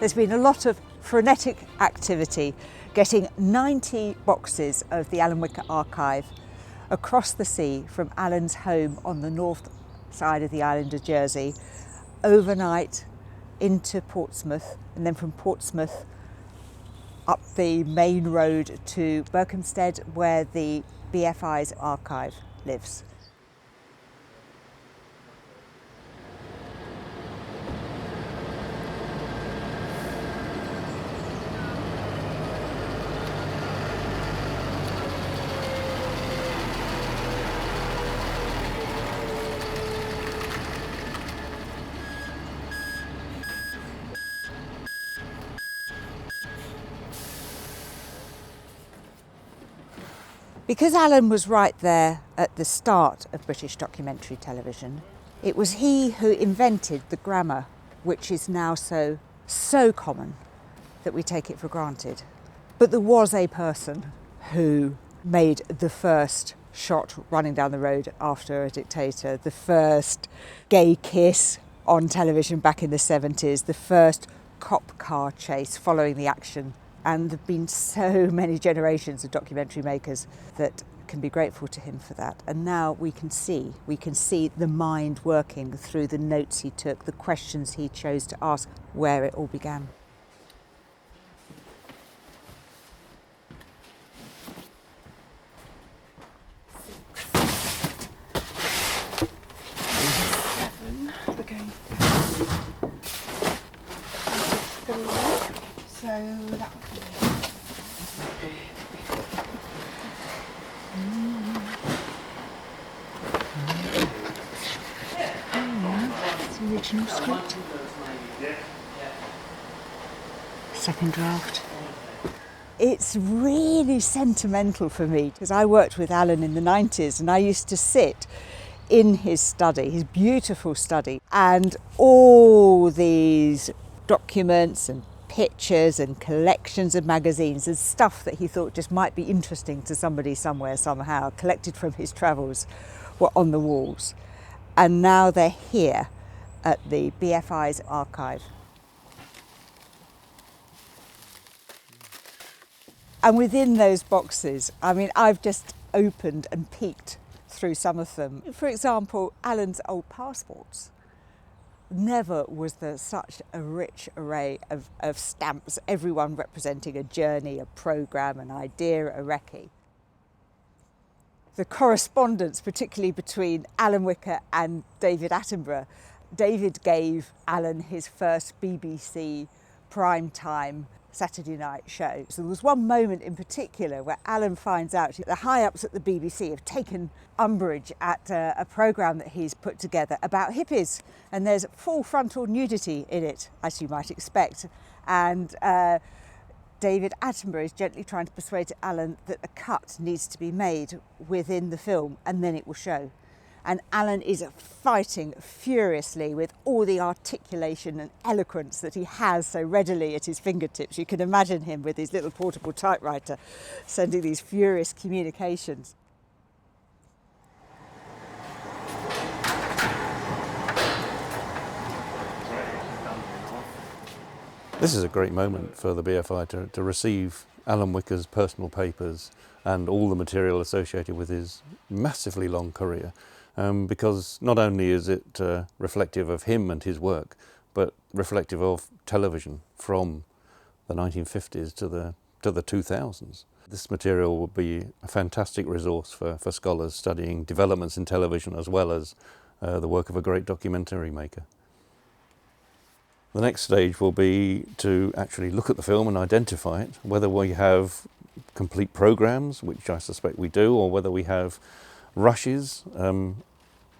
There's been a lot of frenetic activity getting 90 boxes of the Alan Wicker archive across the sea from Alan's home on the north side of the island of Jersey, overnight into Portsmouth, and then from Portsmouth up the main road to Berkhamsted, where the BFI's archive lives. Because Alan was right there at the start of British documentary television, it was he who invented the grammar, which is now so common that we take it for granted. But there was a person who made the first shot running down the road after a dictator, the first gay kiss on television back in the 70s, the first cop car chase following the action. And there have been so many generations of documentary makers that can be grateful to him for that. And now we can see the mind working through the notes he took, the questions he chose to ask, where it all began. So that it's the original script. Second draft. It's really sentimental for me because I worked with Alan in the 90s and I used to sit in his study, his beautiful study, and all these documents and pictures and collections of magazines and stuff that he thought just might be interesting to somebody somewhere somehow, collected from his travels, were on the walls. And now they're here at the BFI's archive. And within those boxes, I mean, I've just opened and peeked through some of them. For example, Alan's old passports. Never was there such a rich array of stamps, everyone representing a journey, a programme, an idea, a recce. The correspondence, particularly between Alan Wicker and David Attenborough. David gave Alan his first BBC primetime Saturday night show. So there was one moment in particular where Alan finds out the high-ups at the BBC have taken umbrage at a programme that he's put together about hippies, and there's full frontal nudity in it, as you might expect. And David Attenborough is gently trying to persuade Alan that a cut needs to be made within the film and then it will show. And Alan is fighting furiously with all the articulation and eloquence that he has so readily at his fingertips. You can imagine him with his little portable typewriter sending these furious communications. This is a great moment for the BFI to receive Alan Wicker's personal papers and all the material associated with his massively long career. Because not only is it reflective of him and his work, but reflective of television from the 1950s to the 2000s. This material will be a fantastic resource for scholars studying developments in television as well as the work of a great documentary maker. The next stage will be to actually look at the film and identify it, whether we have complete programmes, which I suspect we do, or whether we have rushes,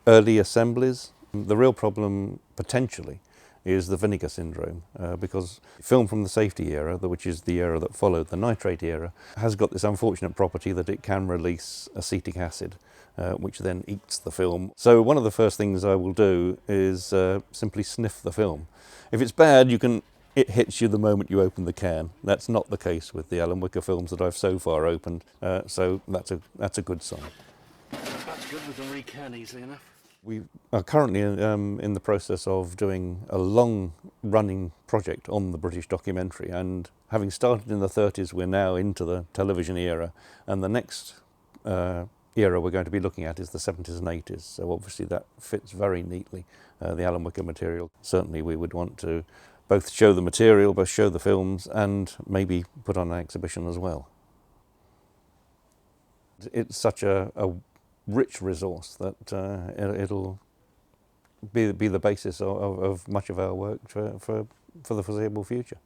early assemblies. The real problem potentially is the vinegar syndrome, because film from the safety era, which is the era that followed the nitrate era, has got this unfortunate property that it can release acetic acid, which then eats the film. So one of the first things I will do is simply sniff the film. If it's bad, it hits you the moment you open the can. That's not the case with the Alan Wicker films that I've so far opened, so that's a good sign. That's good, we can re-can easily enough. We are currently in the process of doing a long-running project on the British documentary, and having started in the 30s, we're now into the television era, and the next era we're going to be looking at is the 70s and 80s, so obviously that fits very neatly, the Alan Wicker material. Certainly we would want to both show the material, both show the films, and maybe put on an exhibition as well. It's such a rich resource that it'll be the basis of much of our work for the foreseeable future.